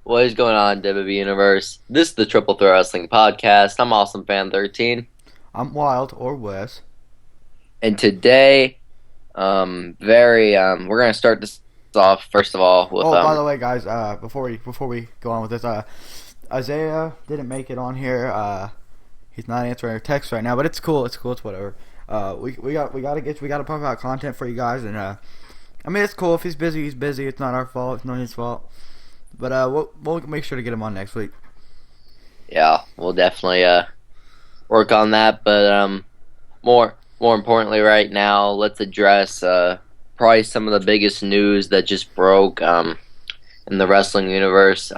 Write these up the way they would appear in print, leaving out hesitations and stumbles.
What is going on, WWE Universe? This is the Triple Threat Wrestling Podcast. I'm Awesome Fan 13, I'm WyLd or Wes. and today, we're gonna start this off first of all with Oh, by the way, guys, before we go on with this, Isaiah didn't make it on here. He's not answering our text right now, but it's cool. It's cool. It's whatever. We gotta pump out content for you guys, and I mean it's cool if he's busy. He's busy. It's not our fault. It's not his fault. But we'll make sure to get him on next week. yeah, we'll definitely work on that. But more importantly, right now, let's address probably some of the biggest news that just broke in the wrestling universe.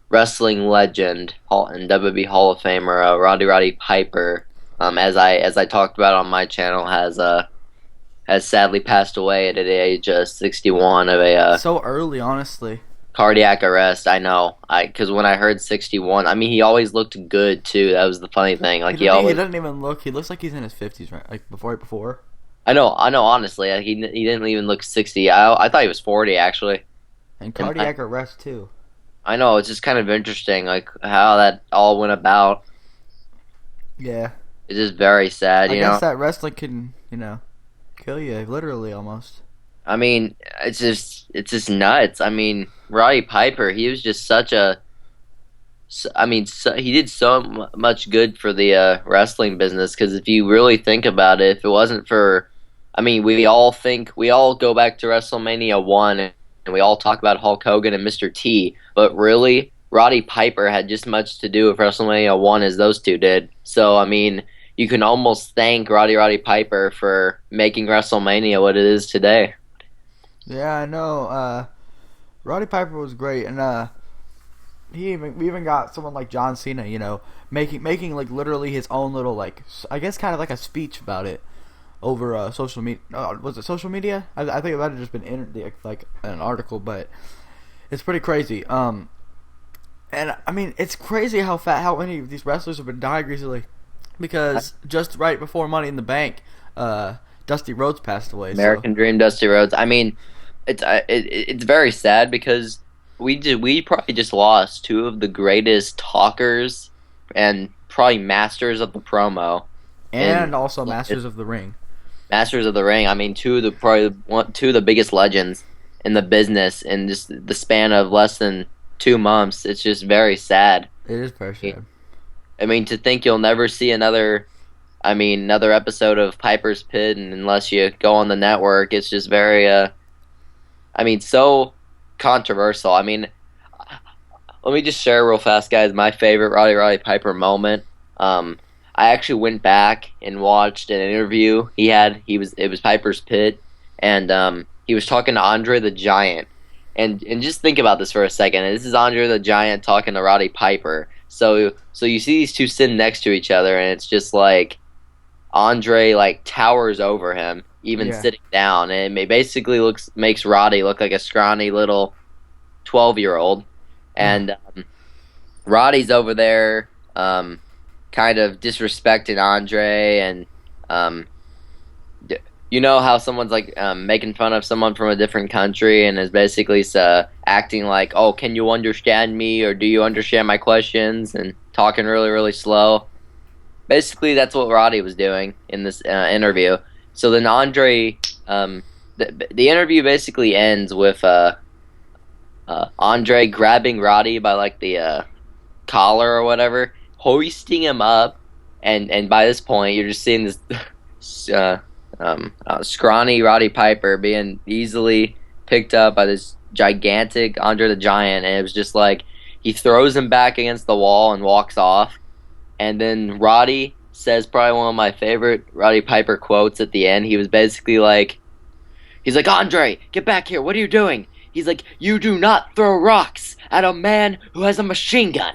Wrestling legend and WWE Hall of Famer Roddy Piper, as I talked about on my channel, has sadly passed away at the age of 61 of a So early, honestly. cardiac arrest. I know, because when I heard 61, I mean he always looked good too. That was the funny thing. He Like he doesn't, he always, doesn't even look. He looks like he's in his 50s, right? Like before. I know. Honestly, he didn't even look 60. I thought he was 40 actually. And And cardiac arrest too. I know it's just kind of interesting, like how that all went about. Yeah. It's just very sad, I you guess know. that wrestling can, kill you, literally almost. I mean, it's just nuts. I mean, Roddy Piper, he was just such a. I mean, he did so much good for the wrestling business. Because if you really think about it, if it wasn't for, I mean, we all go back to WrestleMania 1, and we all talk about Hulk Hogan and Mr. T. But really, Roddy Piper had just much to do with WrestleMania 1 as those two did. So I mean, you can almost thank Roddy Piper for making WrestleMania what it is today. Yeah, I know. Roddy Piper was great, and we even got someone like John Cena, making like literally his own little like I guess kind of like a speech about it over social media. Was it social media? I think it might have just been like an article, but it's pretty crazy. And I mean it's crazy how many of these wrestlers have been dying recently, because just right before Money in the Bank, Dusty Rhodes passed away. So American Dream, Dusty Rhodes. I mean, it's very sad because we probably just lost two of the greatest talkers and probably masters of the promo and and also Masters of the Ring. masters of the ring. I mean, two of the biggest legends in the business in just the span of less than 2 months. It's just very sad. It is very sad. I mean, to think you'll never see another episode of Piper's Pit, and unless you go on the network, it's just very so controversial. I mean, let me just share real fast, guys, my favorite Roddy Piper moment. I actually went back and watched an interview he had. It was Piper's Pit, and he was talking to Andre the Giant. And just think about this for a second. This is Andre the Giant talking to Roddy Piper. So you see these two sitting next to each other, and it's just like Andre like towers over him, even Yeah. sitting down, and it basically makes Roddy look like a scrawny little 12-year-old, and Roddy's over there, kind of disrespecting Andre, and um, you know how someone's like making fun of someone from a different country and is basically acting like, oh, can you understand me, or do you understand my questions, and talking really slow. Basically, that's what Roddy was doing in this interview. So then Andre, the interview basically ends with Andre grabbing Roddy by like the collar or whatever, hoisting him up, and by this point you're just seeing this scrawny Roddy Piper being easily picked up by this gigantic Andre the Giant, and it was just like he throws him back against the wall and walks off. And then Roddy says probably one of my favorite Roddy Piper quotes at the end. He was basically like, he's like, Andre, get back here. What are you doing? He's like, you do not throw rocks at a man who has a machine gun.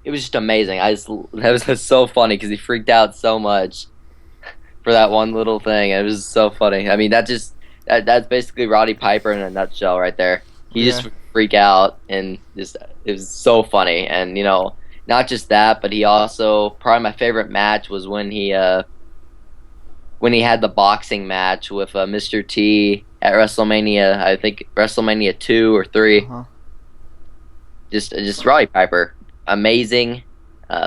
It was just amazing. That was just so funny because he freaked out so much for that one little thing. It was so funny. I mean, that's basically Roddy Piper in a nutshell right there. He Yeah. just freak out, and just it was so funny. And not just that, but he also, probably my favorite match was when he had the boxing match with Mr. T at WrestleMania. I think WrestleMania 2 or 3. Uh-huh. just Roddy Piper, amazing,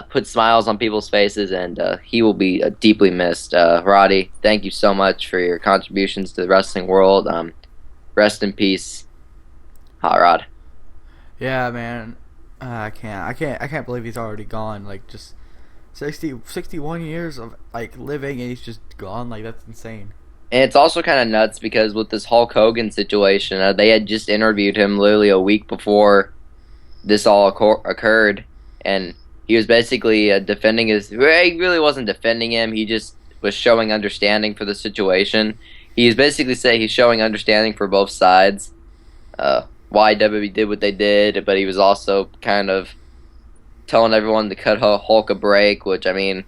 put smiles on people's faces, and he will be deeply missed. Roddy, thank you so much for your contributions to the wrestling world. Rest in peace, Hot Rod. Yeah, man. I can't believe he's already gone. Like, just 61 years of like living, and he's just gone. Like, that's insane. And it's also kind of nuts because with this Hulk Hogan situation, they had just interviewed him literally a week before this all occurred, and he was basically defending his. Well, he really wasn't defending him. He just was showing understanding for the situation. He's basically saying he's showing understanding for both sides. Why WWE did what they did, but he was also kind of telling everyone to cut Hulk a break, which I mean,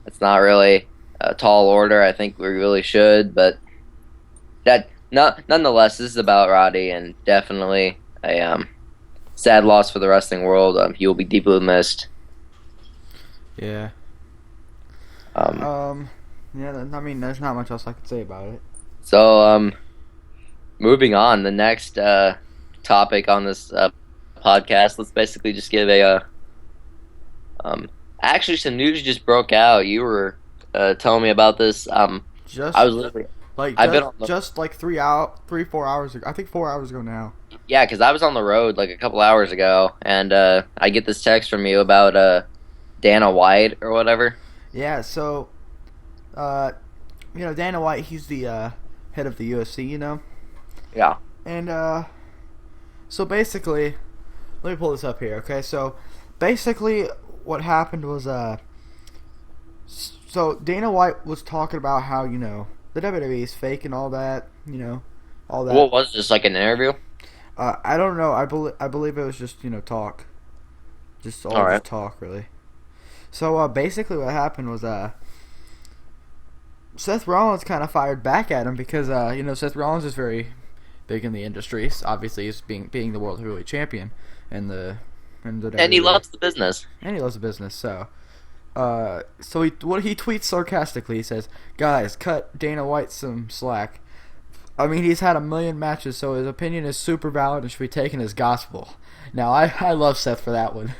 it's not really a tall order. I think we really should, but that not nonetheless, this is about Roddy, and definitely a sad loss for the wrestling world. He will be deeply missed. Yeah. Um, Yeah. I mean, there's not much else I could say about it. so moving on, the next topic on this podcast. Let's basically just give a um. Actually, some news just broke out. You were telling me about this. I Just was literally. like I've been on the. just like 4 hours ago. I think 4 hours ago now. Yeah, because I was on the road like a couple hours ago, and I get this text from you about Dana White or whatever. Yeah. So, Dana White, he's the head of the UFC. Yeah. And so basically, let me pull this up here. Okay. So basically, what happened was so Dana White was talking about how the WWE is fake and all that. All that. What was this, like an interview? I don't know. I believe it was just talk, just all All right. just talk really. So basically, what happened was Seth Rollins kind of fired back at him because Seth Rollins is very big in the industry. Obviously, he's being the world heavyweight champion and the And he WWE. loves the business. And he loves the business. So he tweets sarcastically. He says, "Guys, cut Dana White some slack. I mean, he's had a million matches, so his opinion is super valid and should be taken as gospel." Now, I love Seth for that one.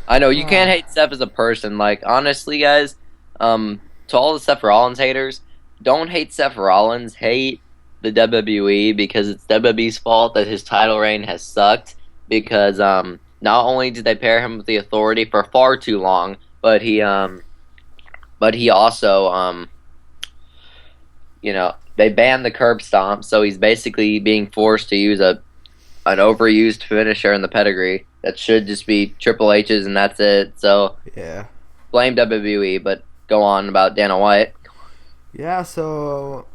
I know you Uh, can't hate Seth as a person. Like honestly, guys, to all the Seth Rollins haters, don't hate Seth Rollins. Hate the WWE because it's WWE's fault that his title reign has sucked. Because not only did they pair him with the Authority for far too long, but he also they banned the curb stomp, so he's basically being forced to use an overused finisher in the pedigree that should just be Triple H's and that's it. So yeah. blame WWE, but go on about Dana White. Yeah, so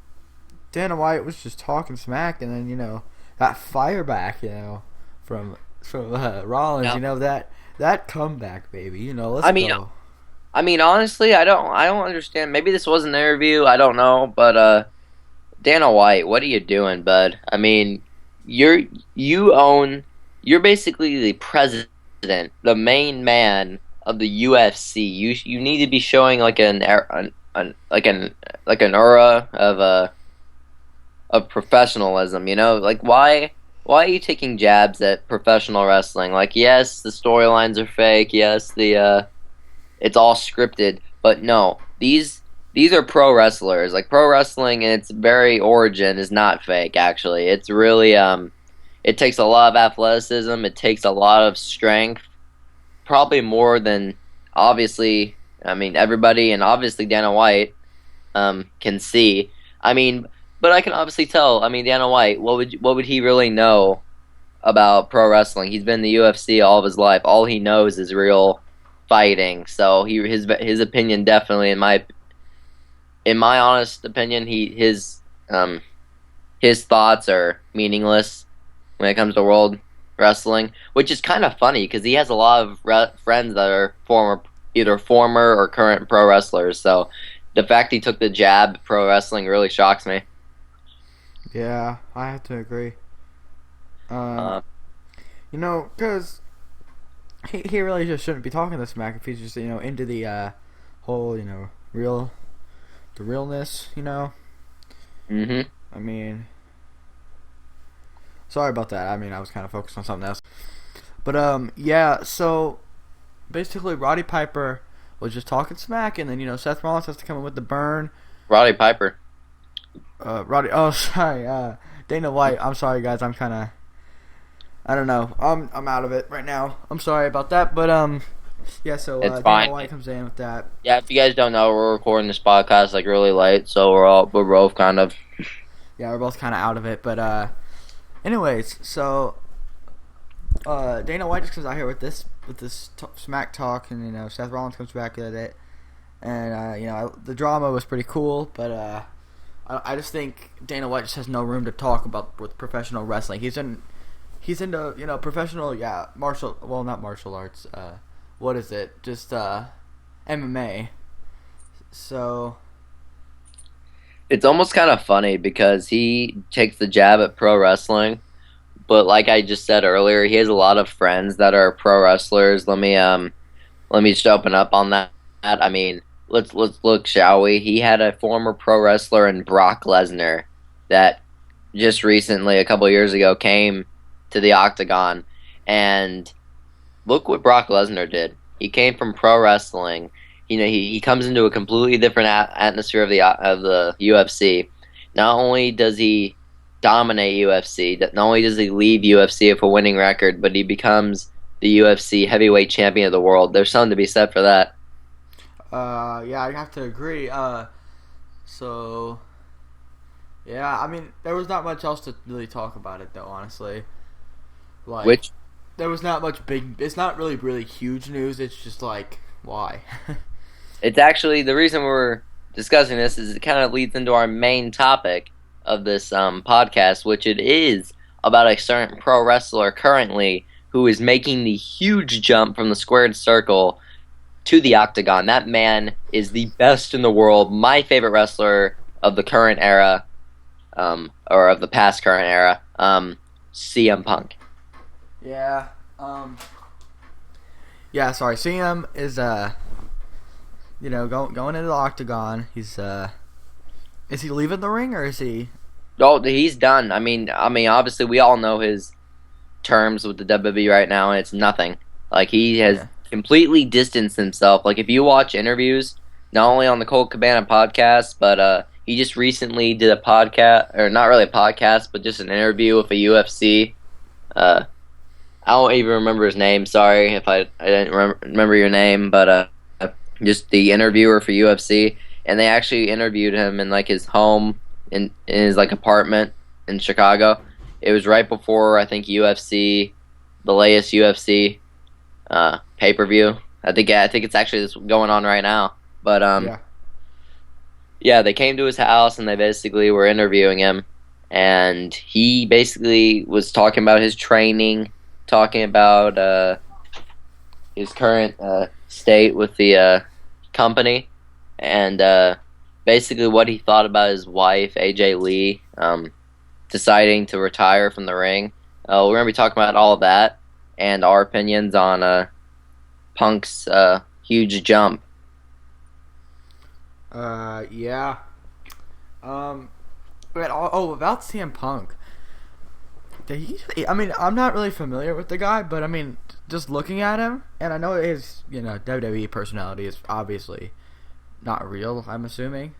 Dana White was just talking smack, and then that fire back, from Rollins, Yeah. That comeback, baby, let's I mean, go. honestly, I don't understand. Maybe this was an interview. I don't know, but Dana White, what are you doing, bud? I mean, you're basically the president, the main man of the UFC. You need to be showing like an aura of professionalism. Like why are you taking jabs at professional wrestling? Like yes, the storylines are fake. Yes, the it's all scripted, but no, these are pro wrestlers. Like pro wrestling in its very origin is not fake. Actually, it's really it takes a lot of athleticism. It takes a lot of strength, probably more than obviously. I mean, everybody and obviously Dana White can see. I mean, but I can obviously tell. I mean, Dana White, what would he really know about pro wrestling? He's been in the UFC all of his life. All he knows is real fighting. So his opinion definitely in my honest opinion, his thoughts are meaningless when it comes to world wrestling, which is kind of funny because he has a lot of friends that are either former or current pro wrestlers. So the fact he took the jab at pro wrestling really shocks me. Yeah, I have to agree. Uh, Because he really just shouldn't be talking this smack if he's just into the whole the realness. hmm I mean, sorry about that. I mean, I was kind of focused on something else. But yeah. So basically, Roddy Piper was just talking smack, and then Seth Rollins has to come in with the burn. Roddy Piper. Roddy. Oh, sorry. Dana White. I'm sorry, guys. I'm kind of. I don't know. I'm out of it right now. I'm sorry about that, but yeah. So It's Dana fine. White comes in with that. Yeah, if you guys don't know, we're recording this podcast like really late, so we're both kind of. Yeah, we're both kind of out of it, but anyways, so Dana White just comes out here with this smack talk, and Seth Rollins comes back with it, and the drama was pretty cool, but I just think Dana White just has no room to talk about with professional wrestling. He's into professional not martial arts. What is it? Just MMA. So It's almost kind of funny because he takes the jab at pro wrestling, but like I just said earlier, he has a lot of friends that are pro wrestlers. Let me just open up on that. I mean, let's look, shall we? He had a former pro wrestler in Brock Lesnar that just recently, a couple years ago, came to the Octagon, and look what Brock Lesnar did. He came from pro wrestling. He comes into a completely different atmosphere of the UFC. Not only does he dominate UFC, not only does he leave UFC with a winning record, but he becomes the UFC heavyweight champion of the world. There's something to be said for that. yeah, I have to agree. So yeah, I mean, there was not much else to really talk about it, though. Honestly, like Which there was not much big. It's not really huge news. It's just like why. it's actually the reason we're discussing this is it kind of leads into our main topic of this podcast, which it is about a certain pro wrestler currently who is making the huge jump from the squared circle to the octagon. That man is the best in the world, my favorite wrestler of the current era, or of the past current era, CM Punk. Yeah. Yeah. Sorry. CM is going into the octagon. He's is he leaving the ring or is he? Oh, he's done. Obviously, we all know his terms with the WWE right now, and it's nothing. Like he has completely distanced himself. Like if you watch interviews, not only on the Colt Cabana podcast, but he just recently did a podcast, or not really a podcast, but just an interview with a UFC. I don't even remember his name. Sorry if I didn't remember your name, but just the interviewer for UFC, and they actually interviewed him in like his home in his like apartment in Chicago. It was right before I think UFC, the latest UFC pay-per-view. I think it's actually this going on right now. But yeah, they came to his house and they basically were interviewing him, and he basically was talking about his training, talking about his current state with the company, and basically what he thought about his wife, AJ Lee, deciding to retire from the ring. We're going to be talking about all of that and our opinions on Punk's huge jump. Yeah. About CM Punk. I'm not really familiar with the guy, but I mean, just looking at him, and I know his, WWE personality is obviously not real, I'm assuming.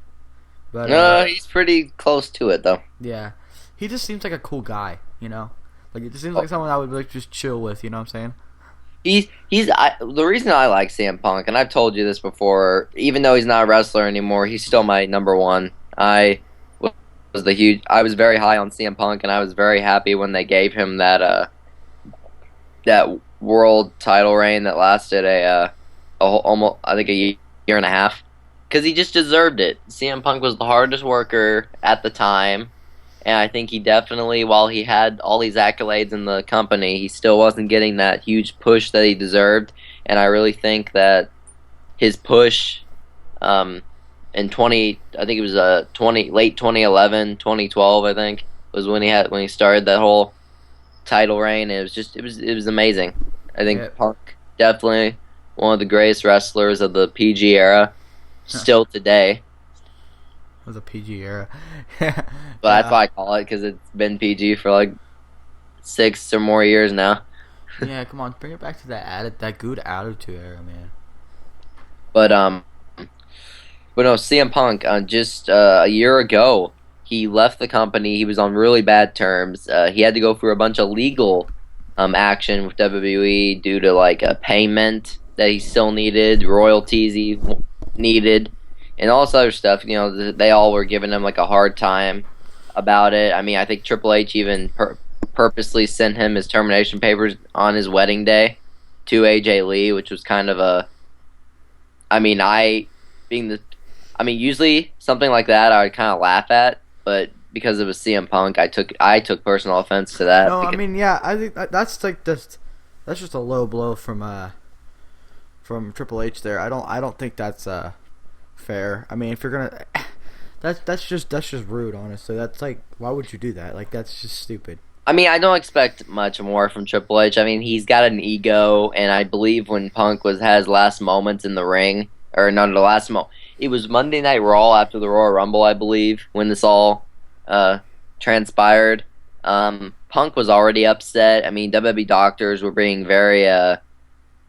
But No, he's pretty close to it, though. yeah, he just seems like a cool guy, Like it just seems like someone I would like just chill with, you know what I'm saying? The reason I like CM Punk, and I've told you this before, even though he's not a wrestler anymore, he's still my number one. I was very high on CM Punk, and I was very happy when they gave him that world title reign that lasted almost I think a year and a half, because he just deserved it. CM Punk was the hardest worker at the time, and I think he definitely, while he had all these accolades in the company, he still wasn't getting that huge push that he deserved. And I really think that his push in I think it was late 2011, 2012, I think, was when he started that whole title reign. It was amazing. I think Punk definitely one of the greatest wrestlers of the PG era, still today. It was a PG era. But that's why I call it, because it's been PG for like 6 or more years now. Yeah, come on, bring it back to that good attitude era, man. But no, CM Punk, just a year ago, he left the company. He was on really bad terms. He had to go through a bunch of legal action with WWE due to like a payment that he still needed, royalties he needed, and all this other stuff. You know, they all were giving him like a hard time about it. I mean, I think Triple H even purposely sent him his termination papers on his wedding day to AJ Lee, which was kind of a. I mean, being the I mean, usually something like that I would kind of laugh at, but because it was CM Punk, I took personal offense to that No, I because mean, yeah, I think that's like that's just a low blow from Triple H there. I don't think that's fair. I mean, if you're gonna that's just rude, honestly. That's like, why would you do that? Like, that's just stupid. I mean I don't expect much more from Triple H. I mean he's got an ego, and I believe when Punk was has last moments in the ring, or not the last moment, it was Monday Night Raw after the Royal Rumble, I believe, when this all uh, transpired. Punk was already upset. I mean WWE doctors were being very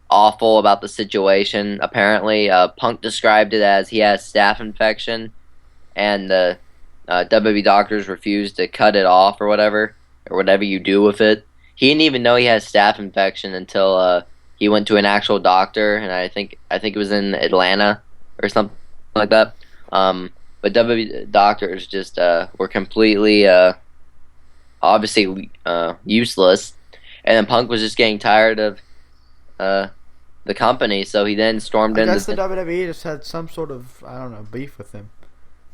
awful about the situation. Apparently, Punk described it as he has staph infection, and the WWE doctors refused to cut it off or whatever you do with it. He didn't even know he had staph infection until he went to an actual doctor, and I think it was in Atlanta or something like that. But WWE doctors just were completely obviously useless, and then Punk was just getting tired of uh, the company, so he then stormed I guess the into. WWE just had some sort of, I don't know, beef with him.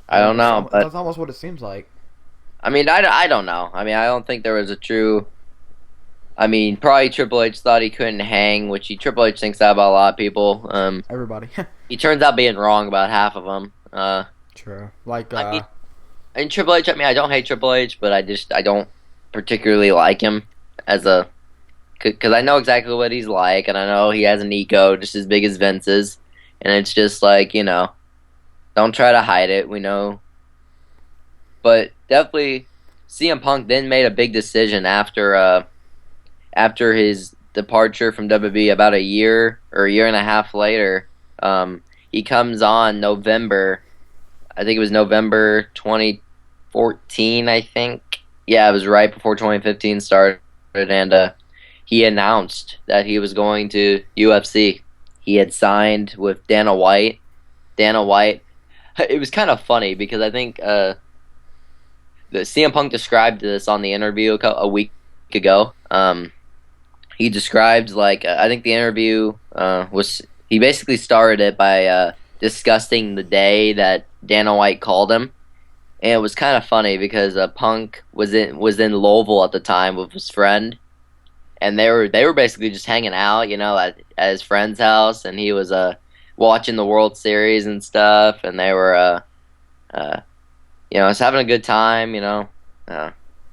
I don't know, but That's almost what it seems like. I mean, I don't know. I mean, I don't think there was a true. I mean, probably Triple H thought he couldn't hang, which Triple H thinks that about a lot of people. Everybody. He turns out being wrong about half of them. True. Like, I mean, and Triple H. I mean, I don't hate Triple H, but I don't particularly like him as a because I know exactly what he's like, and I know he has an ego just as big as Vince's, and it's just like, don't try to hide it. We know, but definitely, CM Punk then made a big decision after his departure from WWE about a year or a year and a half later. He comes on November. I think it was November 2014. I think, yeah, it was right before 2015 started, and he announced that he was going to UFC. He had signed with Dana White. Dana White. It was kind of funny because I think the CM Punk described this on the interview a week ago. He described like I think the interview was he basically started it by discussing the day that Dana White called him, and it was kind of funny because Punk was in Louisville at the time with his friend, and they were basically just hanging out, at his friend's house, and he was watching the World Series and stuff, and they were uh, just having a good time,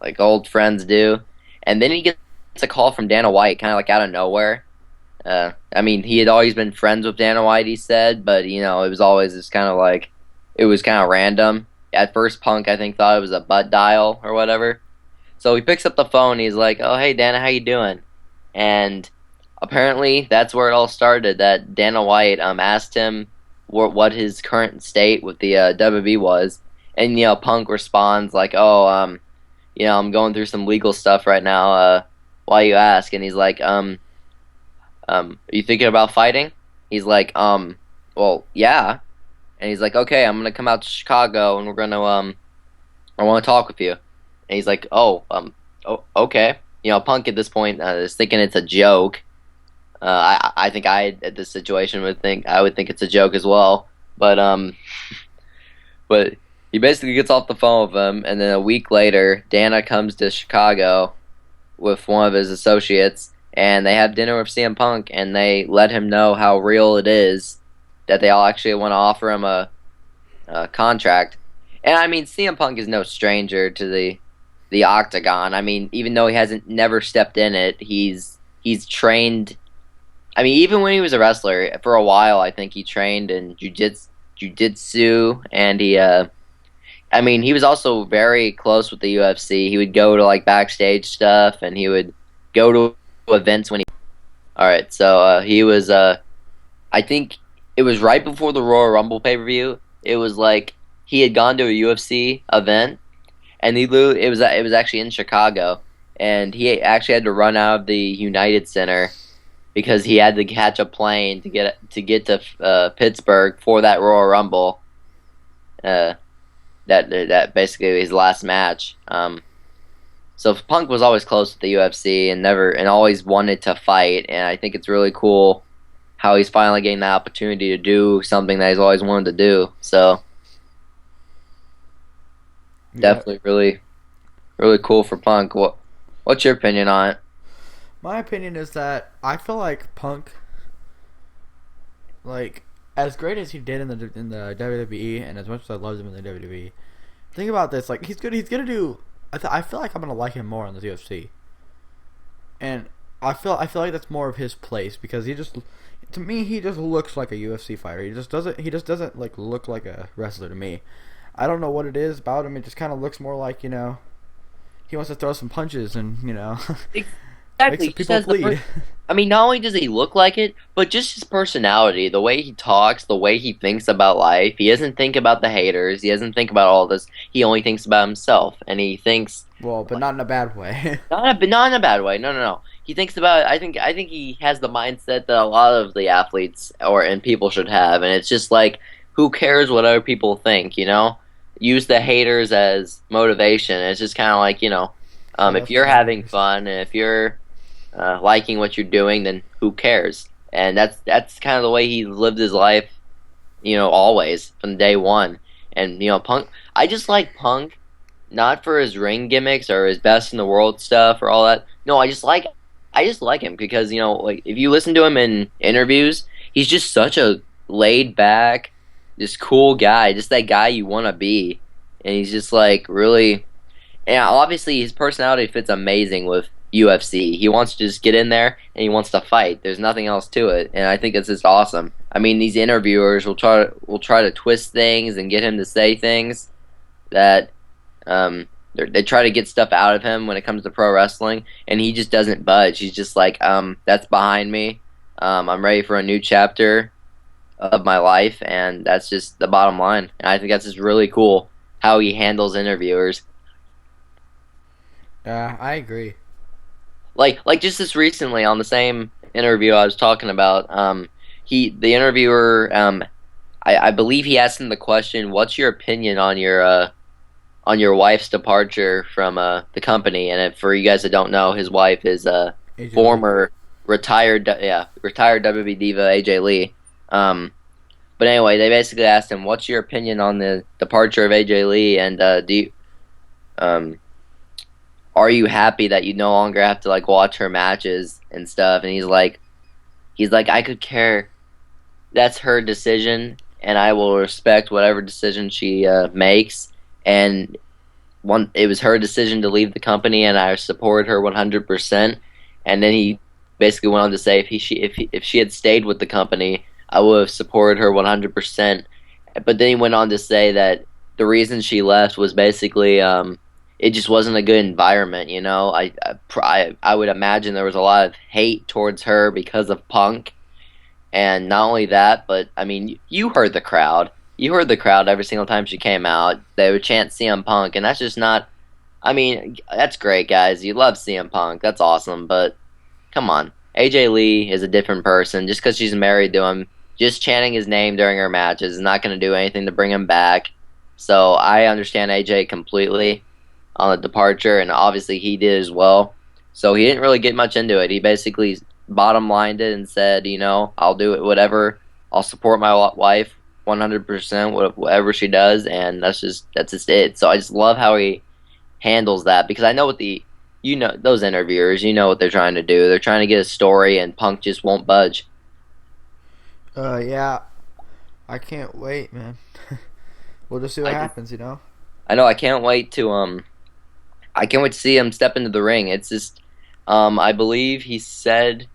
like old friends do, and then he gets a call from Dana White, kind of like out of nowhere. I mean, he had always been friends with Dana White, he said, but it was always just kind of like it was kind of random. At first, Punk I think thought it was a butt dial or whatever. So he picks up the phone. He's like, "Oh, hey Dana, how you doing?" And apparently, that's where it all started. That Dana White asked him what his current state with the WB was, and Punk responds like, "Oh, I'm going through some legal stuff right now. Why you ask?" And he's like, are you thinking about fighting?" He's like, well, yeah. And he's like, "Okay, I'm gonna come out to Chicago, and we're gonna I want to talk with you." And he's like, okay. Punk at this point is thinking it's a joke. I think at this situation would think it's a joke as well. But he basically gets off the phone with him, and then a week later, Dana comes to Chicago with one of his associates, and they have dinner with CM Punk, and they let him know how real it is that they all actually want to offer him a contract. And I mean, CM Punk is no stranger to the Octagon. I mean, even though he hasn't never stepped in it, he's trained. I mean, even when he was a wrestler for a while, I think he trained in jiu-jitsu, and I mean, he was also very close with the UFC. He would go to like backstage stuff, and he would go to events when he. All right, so he was. I think it was right before the Royal Rumble pay per view. It was like he had gone to a UFC event, and it was actually in Chicago, and he actually had to run out of the United Center because he had to catch a plane to get to Pittsburgh for that Royal Rumble. Uh, that basically his last match. So Punk was always close to the UFC and never and always wanted to fight, and I think it's really cool how he's finally getting the opportunity to do something that he's always wanted to do. So Yeah. definitely really cool for Punk. What's your opinion on it? My opinion is that I feel like Punk, like as great as he did in the WWE, and as much as I loved him in the WWE, think about this: like he's good. He's gonna do. I feel like I'm gonna like him more in the UFC, and I feel like that's more of his place because he just, to me, he just looks like a UFC fighter. He just doesn't like look like a wrestler to me. I don't know what it is about him. It just kind of looks more like, he wants to throw some punches and make Exactly. some He just people has bleed. I mean, not only does he look like it, but just his personality, the way he talks, the way he thinks about life. He doesn't think about the haters. He doesn't think about all this. He only thinks about himself, and he thinks Well, but not in a bad way. not in a bad way. No, no, no. He thinks about. I think he has the mindset that a lot of the athletes and people should have, and it's just like, who cares what other people think? Use the haters as motivation. It's just kind of like Show if us you're the having haters. fun and if you're liking what you're doing, then who cares? And that's kind of the way he lived his life, always from day one. And Punk, I just like Punk, not for his ring gimmicks or his best in the world stuff or all that. No, I just like him because like if you listen to him in interviews, he's just such a laid back, just cool guy, just that guy you want to be, and he's just like really. And obviously, his personality fits amazing with UFC. He wants to just get in there and he wants to fight. There's nothing else to it, and I think it's just awesome. I mean, these interviewers will try to twist things and get him to say things that they try to get stuff out of him when it comes to pro wrestling, and he just doesn't budge. He's just like, that's behind me. I'm ready for a new chapter of my life, and that's just the bottom line. And I think that's just really cool how he handles interviewers. Yeah, I agree. Like just this recently on the same interview I was talking about, the interviewer, I believe he asked him the question, "What's your opinion on your wife's departure from the company?" And for you guys that don't know, his wife is a AJ Lee. former retired WWE diva AJ Lee. But anyway, they basically asked him, "What's your opinion on the departure of AJ Lee?" And do you um are you happy that you no longer have to like watch her matches and stuff? And he's like, I could care. That's her decision, and I will respect whatever decision she makes. And it was her decision to leave the company, and I support her 100%. And then he basically went on to say, if she had stayed with the company, I would have supported her 100%. But then he went on to say that the reason she left was basically it just wasn't a good environment. I would imagine there was a lot of hate towards her because of Punk, and not only that, but I mean, you heard the crowd. You heard the crowd every single time she came out. They would chant CM Punk, and that's just not. I mean, that's great, guys. You love CM Punk. That's awesome, but come on. AJ Lee is a different person. Just because she's married to him, just chanting his name during her matches is not going to do anything to bring him back. So I understand AJ completely on the departure, and obviously he did as well. So he didn't really get much into it. He basically bottom lined it and said, I'll do it, whatever. I'll support my wife 100%, whatever she does, and that's just it. So I just love how he handles that because I know those interviewers, what they're trying to do. They're trying to get a story, and Punk just won't budge. Yeah, I can't wait, man. We'll just see what I just, happens. I know. I can't wait to see him step into the ring. It's just, I believe he said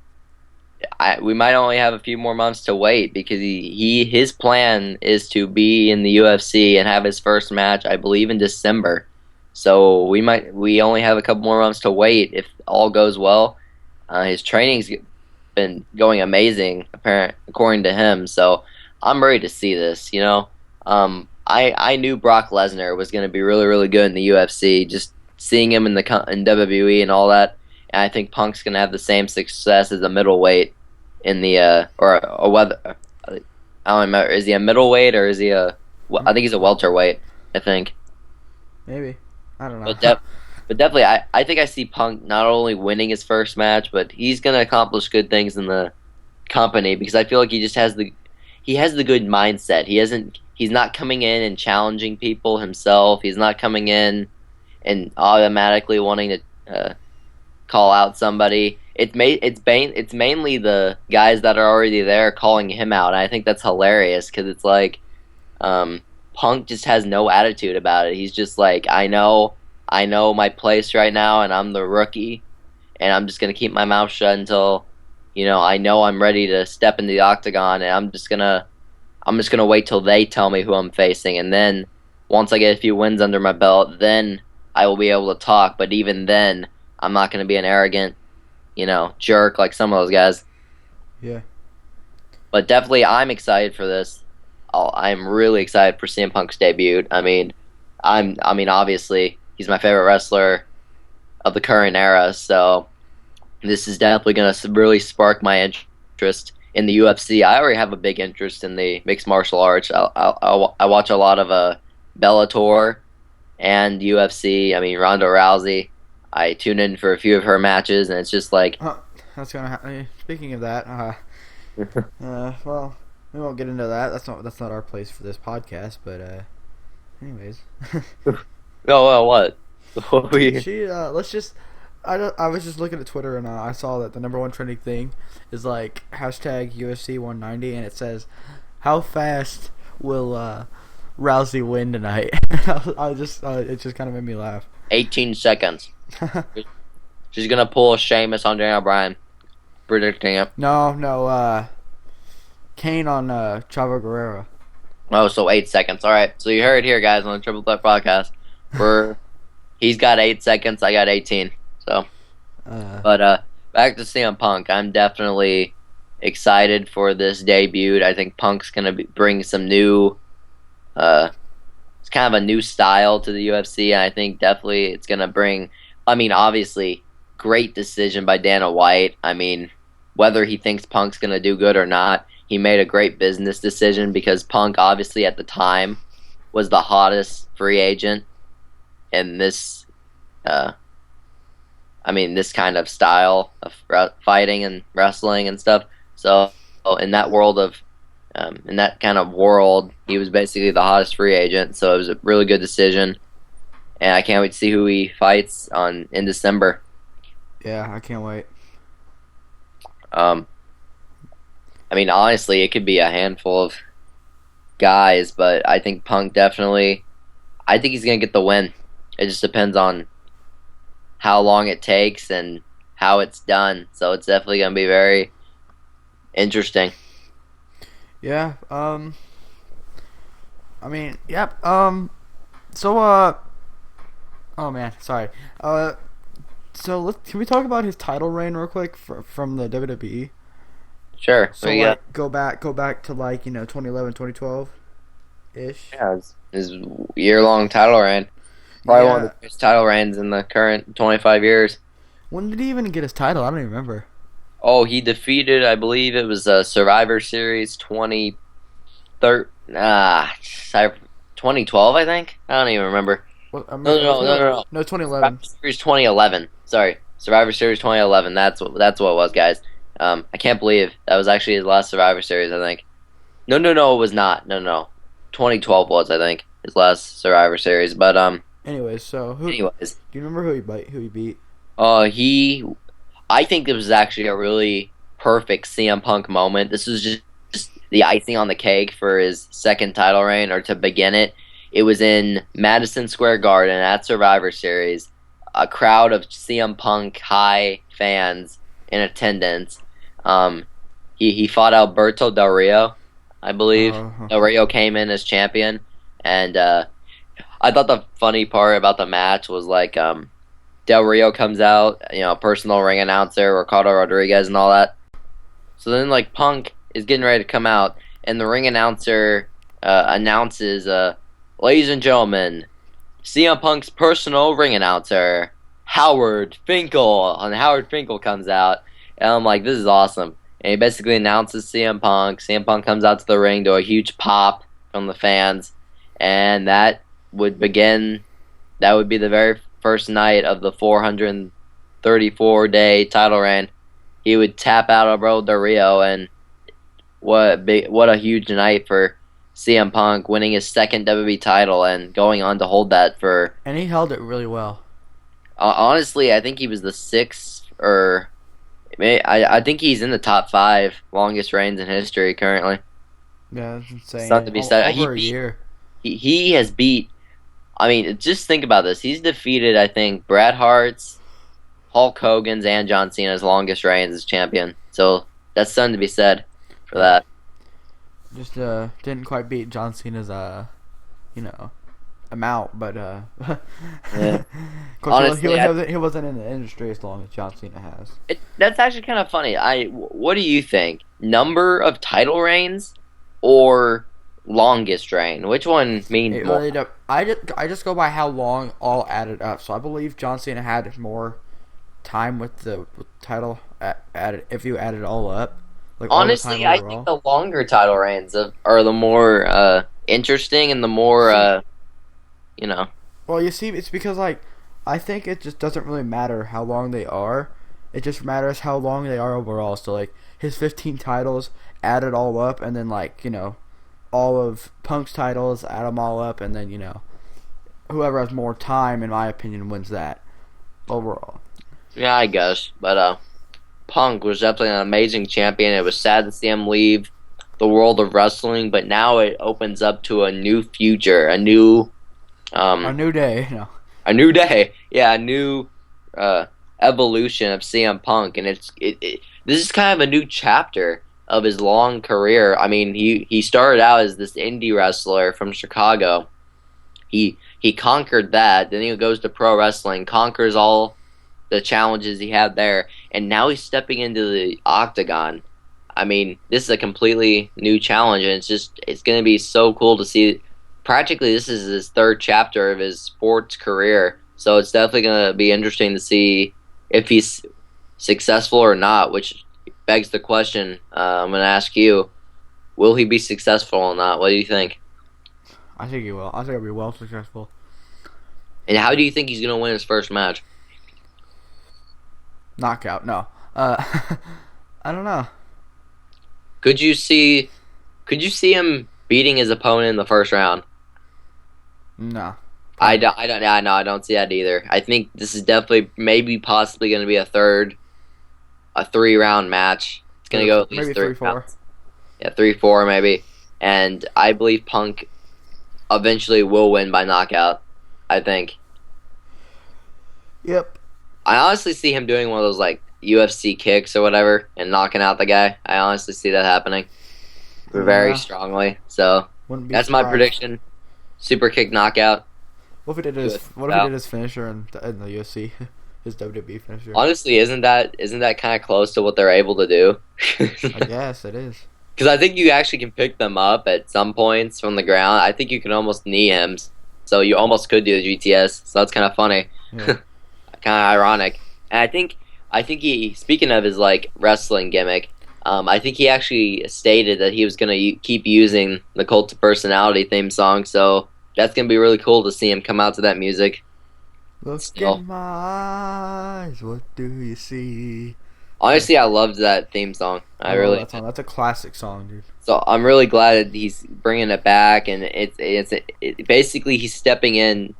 we might only have a few more months to wait because his plan is to be in the UFC and have his first match, I believe, in December. So we only have a couple more months to wait if all goes well. His training's been going amazing, apparent according to him. So I'm ready to see this. I knew Brock Lesnar was going to be really really good in the UFC. Just seeing him in in WWE and all that, and I think Punk's going to have the same success as a middleweight in the or a whether I don't remember, is he a middleweight or is he a I think he's a welterweight. I think. Maybe. I don't But, know. but definitely, I think I see Punk not only winning his first match, but he's going to accomplish good things in the company because I feel like he has the good mindset. He's not coming in and challenging people himself. He's not coming in and automatically wanting to call out somebody. It's mainly the guys that are already there calling him out. And I think that's hilarious because it's like Punk just has no attitude about it. He's just like, I know my place right now, and I'm the rookie, and I'm just gonna keep my mouth shut until, I know I'm ready to step into the octagon, and I'm just gonna wait till they tell me who I'm facing, and then once I get a few wins under my belt, then I will be able to talk. But even then, I'm not gonna be an arrogant, jerk like some of those guys. Yeah. But definitely, I'm excited for this. I'm really excited for CM Punk's debut. I mean, obviously, he's my favorite wrestler of the current era, so this is definitely going to really spark my interest in the UFC. I already have a big interest in the mixed martial arts. I watch a lot of Bellator and UFC. I mean, Ronda Rousey. I tune in for a few of her matches, and it's just like, That's gonna happen. Speaking of that, well, we won't get into that. That's not our place for this podcast. But anyways, oh, well, what? What were you? let's just. I was just looking at Twitter and I saw that the number one trending thing is like hashtag UFC 190 and it says, "How fast will Rousey win tonight?" It just kind of made me laugh. 18 seconds. She's gonna pull a Sheamus on Daniel Bryan. Predicting it. No, Kane on Chavo Guerrero. Oh, so 8 seconds. All right. So you heard it here, guys, on the Triple Threat podcast. He's got 8 seconds. I got 18. So, but back to CM Punk. I'm definitely excited for this debut. I think Punk's gonna bring some new, it's kind of a new style to the UFC, and I think definitely it's gonna bring. I mean, obviously, great decision by Dana White. I mean, whether he thinks Punk's gonna do good or not, he made a great business decision because Punk, obviously, at the time, was the hottest free agent in this. This kind of style of fighting and wrestling and stuff. So, in that world of, in that kind of world, he was basically the hottest free agent. So it was a really good decision, and I can't wait to see who he fights in December. Yeah, I can't wait. Honestly, it could be a handful of guys, but I think Punk definitely. I think he's gonna get the win. It just depends on how long it takes and how it's done. So it's definitely going to be very interesting. Yeah. Yep. Oh man, sorry. Can we talk about his title reign real quick from the WWE? Sure. So go back to 2011, 2012 ish. Yeah, his year-long title reign. Probably one of the best title reigns in the current 25 years. When did he even get his title? I don't even remember. Oh, he defeated, I believe it was Survivor Series 2012, I think? I don't even remember. Well, No. No, 2011. Survivor Series 2011. Sorry. Survivor Series 2011. That's what it was, guys. I can't believe that was actually his last Survivor Series, I think. No, it was not. No. 2012 was, I think, his last Survivor Series. But, Anyways, do you remember who he beat? I think this was actually a really perfect CM Punk moment. This was just the icing on the cake for his second title reign, or to begin it. It was in Madison Square Garden at Survivor Series. A crowd of CM Punk high fans in attendance. He fought Alberto Del Rio, I believe. Del Rio came in as champion, and I thought the funny part about the match was like Del Rio comes out, personal ring announcer, Ricardo Rodriguez, and all that. So then, like, Punk is getting ready to come out, and the ring announcer announces, "Ladies and gentlemen, CM Punk's personal ring announcer, Howard Finkel." And Howard Finkel comes out, and I'm like, this is awesome. And he basically announces CM Punk. CM Punk comes out to the ring to a huge pop from the fans, and that would be the very first night of the 434-day title reign. He would tap out of Del Rio, and what a huge night for CM Punk, winning his second WWE title and going on to hold that for. And he held it really well. Honestly, I think he was the sixth, or I think he's in the top 5 longest reigns in history currently. Yeah, that's insane. Something to be said. Over a year. He has beat. I mean, just think about this. He's defeated, I think, Bret Hart's, Hulk Hogan's, and John Cena's longest reigns as champion. So that's something to be said for that. Just didn't quite beat John Cena's amount, but Yeah. of course, Honestly, he wasn't in the industry as long as John Cena has. That's actually kind of funny. What do you think? Number of title reigns or longest reign? Which one means more? Really I just go by how long all added up. So I believe John Cena had more time with the title added if you add it all up. Like Honestly, I think the longer title reigns are the more interesting and the more Well, you see, it's because I think it just doesn't really matter how long they are. It just matters how long they are overall. So like his 15 titles, add it all up, and then all of Punk's titles, add them all up, and then whoever has more time, in my opinion, wins that overall. Yeah, I guess. But Punk was definitely an amazing champion. It was sad to see him leave the world of wrestling, but now it opens up to a new future, a new day. No. A new day. Yeah, a new evolution of CM Punk, and this is kind of a new chapter of his long career. I mean, he started out as this indie wrestler from Chicago. He conquered that. Then he goes to pro wrestling, conquers all the challenges he had there, and now he's stepping into the Octagon. I mean, this is a completely new challenge, and it's going to be so cool to see. Practically, this is his third chapter of his sports career, so it's definitely going to be interesting to see if he's successful or not, which begs the question. I'm going to ask you, will he be successful or not? What do you think? I think he will. I think he'll be well successful. And how do you think he's going to win his first match? Knockout? No. I don't know. Could you see him beating his opponent in the first round? No. I don't see that either. I think this is definitely, maybe possibly going to be a 3-round match. It's going to go at least maybe 3-4. rounds. Yeah, 3-4 maybe. And I believe Punk eventually will win by knockout, I think. Yep. I honestly see him doing one of those UFC kicks or whatever and knocking out the guy. I honestly see that happening very strongly. So that's my prediction. Super kick knockout. What if he did his finisher in the UFC? His WWE finisher. Honestly, isn't that kind of close to what they're able to do? I guess it is. Because I think you actually can pick them up at some points from the ground. I think you can almost knee him, so you almost could do the GTS. So that's kind of funny, Yeah. kind of ironic. And I think he, speaking of his wrestling gimmick, I think he actually stated that he was going to keep using the Cult of Personality theme song. So that's going to be really cool to see him come out to that music. Look in my eyes, what do you see? Honestly, I loved that theme song. That's a classic song, dude. So I'm really glad that he's bringing it back, and it's basically he's stepping in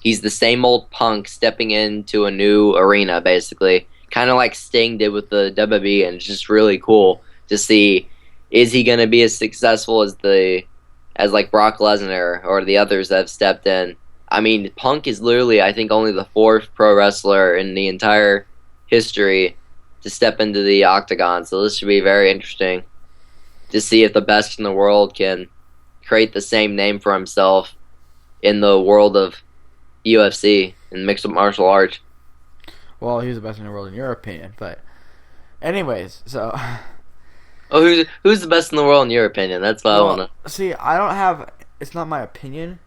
he's the same old Punk stepping into a new arena, basically, kind of like Sting did with the WWE, and it's just really cool to see. Is he going to be as successful as Brock Lesnar or the others that have stepped in? I mean, Punk is literally, I think, only the 4th pro wrestler in the entire history to step into the Octagon. So this should be very interesting to see if the best in the world can create the same name for himself in the world of UFC and mixed martial arts. Well, he's the best in the world in your opinion, but anyways, so Oh, who's the best in the world in your opinion? That's what I want well, to. see, I don't have. It's not my opinion.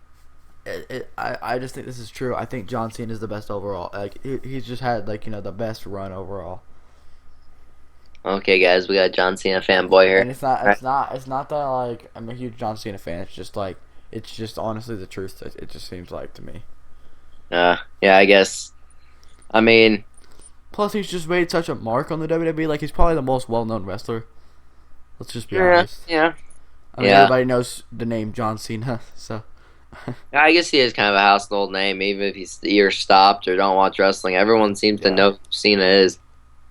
I just think this is true. I think John Cena is the best overall. Like he's just had like the best run overall. Okay, guys, we got John Cena fanboy here. And it's not All right. that like I'm a huge John Cena fan. It's just honestly the truth. It just seems like to me. Yeah, I guess. I mean, Plus, he's just made such a mark on the WWE. Like he's probably the most well-known wrestler. Let's just be yeah, honest. yeah, I mean, yeah. everybody knows the name John Cena. So Yeah, I guess he is kind of a household name, even if he's ear stopped or don't watch wrestling. Everyone seems to yeah, know who Cena is.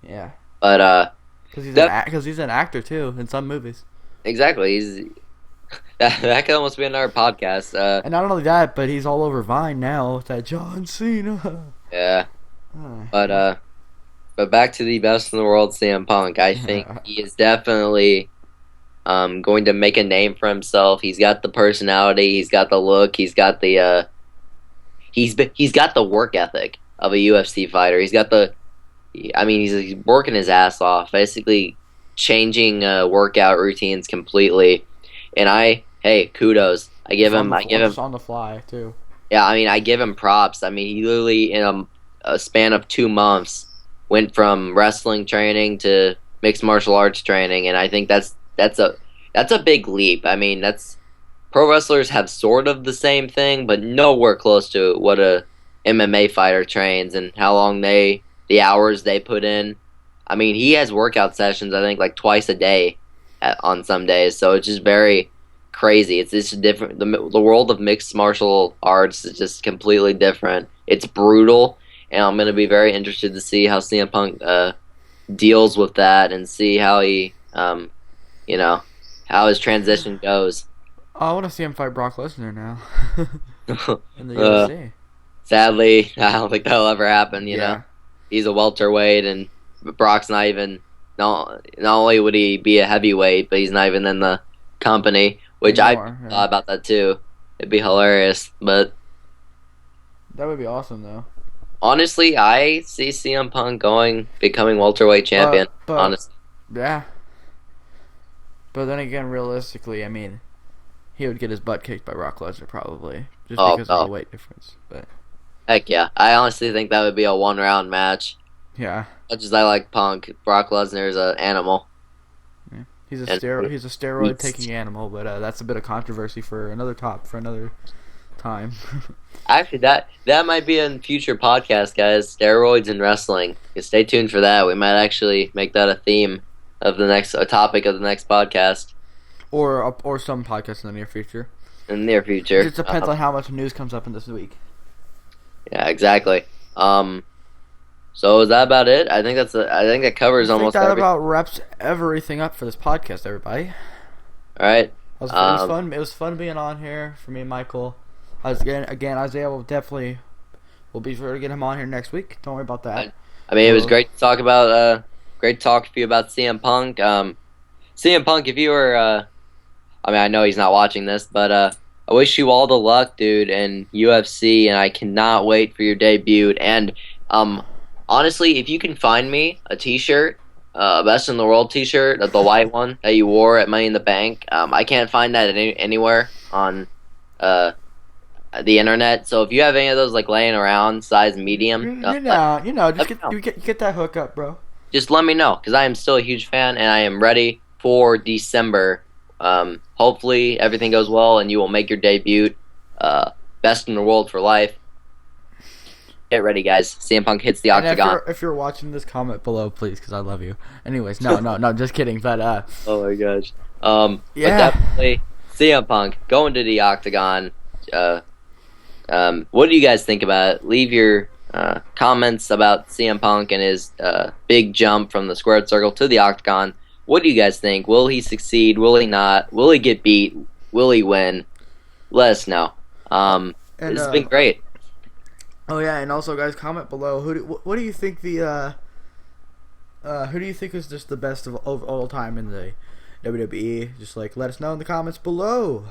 yeah. But Because he's an actor too in some movies. exactly, he's that could almost be another podcast. And not only that, but he's all over Vine now with that John Cena. Yeah, Oh, but back to the best in the world, CM Punk. I think he is definitely going to make a name for himself. He's got the personality, he's got the look, he's got the he's got the work ethic of a UFC fighter. He's working his ass off, basically changing workout routines completely. And kudos. I give him, on the fly too. yeah, I give him props. He literally in a span of 2 months went from wrestling training to mixed martial arts training, and I think that's a big leap. That's pro wrestlers have sort of the same thing, but nowhere close to what a MMA fighter trains and how long the hours they put in. He has workout sessions I think like twice a day on some days, so it's just very crazy. It's just different. The world of mixed martial arts is just completely different. It's brutal, and I'm gonna be very interested to see how CM Punk deals with that and see how he how his transition goes. I want to see him fight Brock Lesnar now in the uh, UFC. Sadly, I don't think that'll ever happen. Yeah. He's a welterweight, and Brock's not even. Not only would he be a heavyweight, but he's not even in the company. Which Anymore, I thought about that too. It'd be hilarious, but That would be awesome though. honestly, I see CM Punk becoming welterweight champion. But Honestly, yeah. But then again, realistically, he would get his butt kicked by Brock Lesnar probably just because of the weight difference. But heck yeah, I honestly think that would be a 1 round match. yeah, Much as I like Punk, Brock Lesnar is an animal. yeah. He's a And steroid taking animal, but that's a bit of controversy for another time. Actually, that might be a future podcast, guys. Steroids and wrestling. Stay tuned for that. We might actually make that a theme of a topic of the next podcast or some podcast in the near future. in the near future. It just depends on how much news comes up in this week. Yeah, exactly. So is that about it? I think that covers I think almost that everything. about wraps everything up for this podcast, everybody. All right. It was fun. It was fun being on here for me and Michael. Again, Isaiah we'll be sure to get him on here next week. Don't worry about that. It was great to talk about. Great to talk to you about CM Punk. CM Punk, if you were, I know he's not watching this, but I wish you all the luck, dude, in UFC, and I cannot wait for your debut. And honestly, if you can find me a T-shirt, Best in the World T-shirt, the white one that you wore at Money in the Bank, I can't find that anywhere on the internet. So if you have any of those like laying around, size medium, just get that hook up, bro. just let me know, because I am still a huge fan, and I am ready for December. Hopefully everything goes well, and you will make your debut. Best in the world for life. Get ready, guys. CM Punk hits the Octagon. If you're watching this, comment below, please, because I love you. Anyways, no, just kidding. But Oh my gosh. yeah. But definitely CM Punk going to the Octagon. What do you guys think about it? Leave your comments about CM Punk and his big jump from the squared circle to the Octagon. What do you guys think? Will he succeed? Will he not? Will he get beat? Will he win? Let us know. This has been great. Oh yeah, and also guys, comment below. What do you think who do you think is just the best of all time in the WWE? Just let us know in the comments below.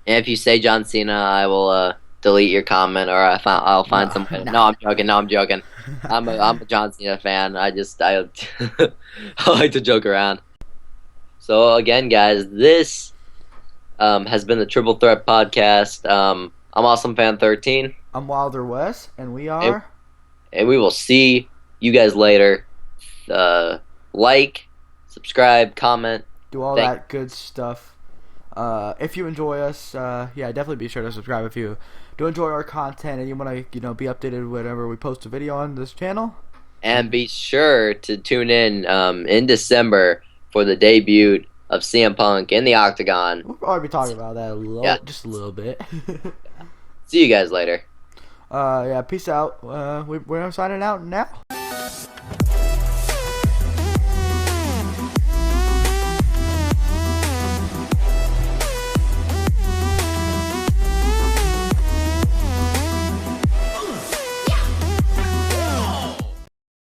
And if you say John Cena, I will delete your comment, or I'll find No, some. no. No, I'm joking. No, I'm joking. I'm a John Cena fan. I I like to joke around. So again, guys, this has been the Triple Threat Podcast. I'm Awesome Fan 13, I'm Wilder West, and we and, are. and we will see you guys later. Like, subscribe, comment. Do all Thank. that good stuff. If you enjoy us, yeah, definitely be sure to subscribe if you do enjoy our content and you want to, be updated whenever we post a video on this channel. And be sure to tune in December for the debut of CM Punk in the Octagon. We'll probably be talking about that Yeah. just a little bit. See you guys later. Yeah, peace out. We're signing out now.